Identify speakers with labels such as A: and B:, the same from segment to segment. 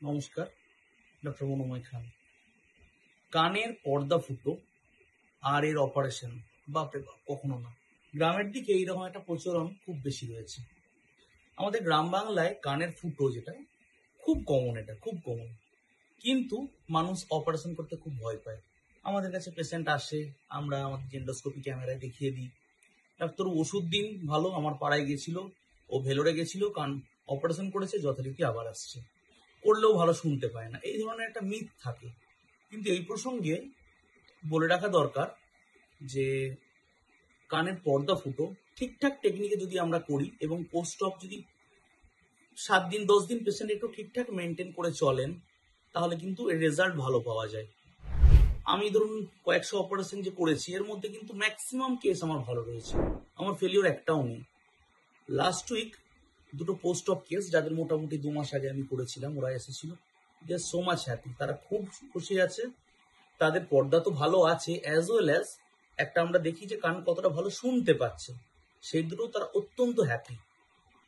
A: নমস্কার, ডক্টর মনোময় খান। কানের পর্দা ফুটো আর এর অপারেশন, বাপরে বাপ, কখনো না। গ্রামের দিকে এইরকম একটা প্রচলন খুব বেশি রয়েছে। আমাদের গ্রাম বাংলায় কানের ফুটো যেটা খুব কমন, এটা খুব কমন, কিন্তু মানুষ অপারেশন করতে খুব ভয় পায়। আমাদের কাছে পেশেন্ট আসে, আমরা আমাদের এন্ডোস্কোপি ক্যামেরায় দেখিয়ে দিই, ডাক্তার ওষুধ দিন, ভালো। আমার পাড়ায় গেছিল, ও ভেলোরে গেছিল, কান অপারেশন করেছে, যথারীতি আবার আসছে, করলেও ভালো শুনতে পায় না। এই ধরনের একটা মিথ থাকে। কিন্তু এই প্রসঙ্গে বলে রাখা দরকার যে কানের পর্দা ফুটো ঠিকঠাক টেকনিকে যদি আমরা করি এবং পোস্ট অপ যদি 7 দিন 10 দিন পেশেন্ট একটু ঠিকঠাক মেনটেন করে চলেন, তাহলে কিন্তু এর রেজাল্ট ভালো পাওয়া যায়। আমি ধরুন কয়েকশো অপারেশন যে করেছি, এর মধ্যে কিন্তু ম্যাক্সিমাম কেস আমার ভালো রয়েছে, আমার ফেলিওর একটাও নেই। লাস্ট উইক দুটো পোস্ট অপ কেস, যাদের মোটামুটি 2 মাস আগে আমি করেছিলাম, ওরা এসেছিল, দে সো মাচ হ্যাপি, তারা খুব খুশি আছে। তাদের পর্দা তো ভালো আছে, অ্যাজ ওয়েল অ্যাজ একটা আমরা দেখি যে কান কতটা ভালো শুনতে পাচ্ছে, সেই দুটো তারা অত্যন্ত হ্যাপি।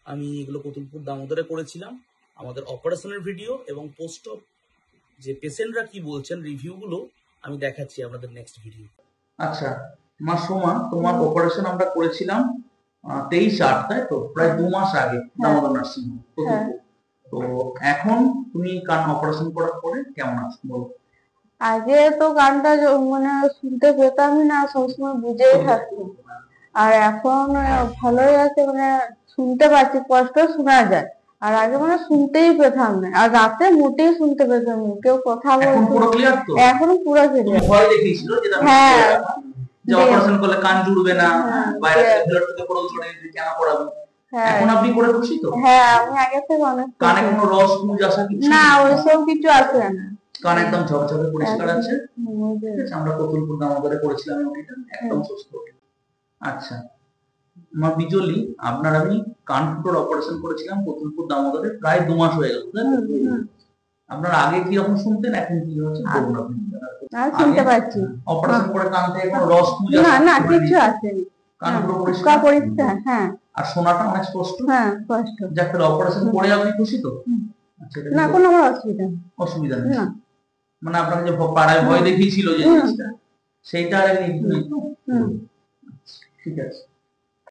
A: আমি এগুলো কতুলপুর দামোদরে করেছিলাম। আমাদের অপারেশনের ভিডিও এবং পোস্ট অপ যে পেশেন্টরা কি বলছেন রিভিউগুলো আমি দেখাচ্ছি আপনাদের নেক্সট ভিডিও।
B: আচ্ছা, আমার সোমা, তোমার অপারেশন আমরা করেছিলাম 23/8, তাই তো? প্রায় 2 মাস আগে দামোদর নার্সিং হোম। তো এখন তুমি কান অপারেশন করার পরে কেমন আছো বলো?
C: আগে তো গানটা মানে শুনতে পেতামই না, সবসময় বুঝেই থাকতো। আর এখন ভালোই আছে, মানে শুনতে পাচ্ছি, স্পষ্ট শোনা যায়। আর আগে মানে শুনতেই পেতাম না, আর রাতে মোটেই শুনতে পেতাম না, কেউ কথা
B: এখন
C: বলতো।
B: পুরো ক্লিয়ার তো?
C: এখন পুরো ক্লিয়ার।
B: ভয় দেখিয়েছিল যেটা যে অপারেশন করলে কান জুড়বে না, বাইরে থেকে ব্লাড থেকে পড়ে চলে যাবে, কেন করাবে? এখন আপনি করে খুশি তো?
C: হ্যাঁ, আমি আগে থেকে অনেক।
B: কানে কোনো রস পুঁজ আসা কিছু
C: না, ওইসব কিছু আসে না।
B: কান একদম ঝকঝকে পরিষ্কার আছে। ঠিক আছে, আমরা কতুলপুর দামোদরে করেছিলাম ওটা, একদম সুস্থ। আচ্ছা মা বিজলি, আপনার আমি কান ফুটোর অপারেশন করেছিলাম কতুলপুর দামোদরে, প্রায় 2 মাস হয়ে গেল। আপনার আগে কি রকম শুনতেন, এখন কি হচ্ছে বলুন আপনি।
C: শুনতে পাচ্ছি।
B: অপারেশন করে কান থেকে কোনো রস পুঁজ
C: না না, কিছু আসেনি,
B: কান পুরো পরিষ্কার।
C: হ্যাঁ।
B: আর শোনাটা অনেক স্পষ্ট।
C: হ্যাঁ, স্পষ্ট।
B: যাক, তাহলে অপারেশন করে আপনি খুশি তো?
C: না, কোনো আমার অসুবিধা
B: নেই। মানে আপনাকে যে পাড়ায় ভয় দেখিয়েছিল যে জিনিসটা, সেইটা আর নেই তো? ঠিক আছে।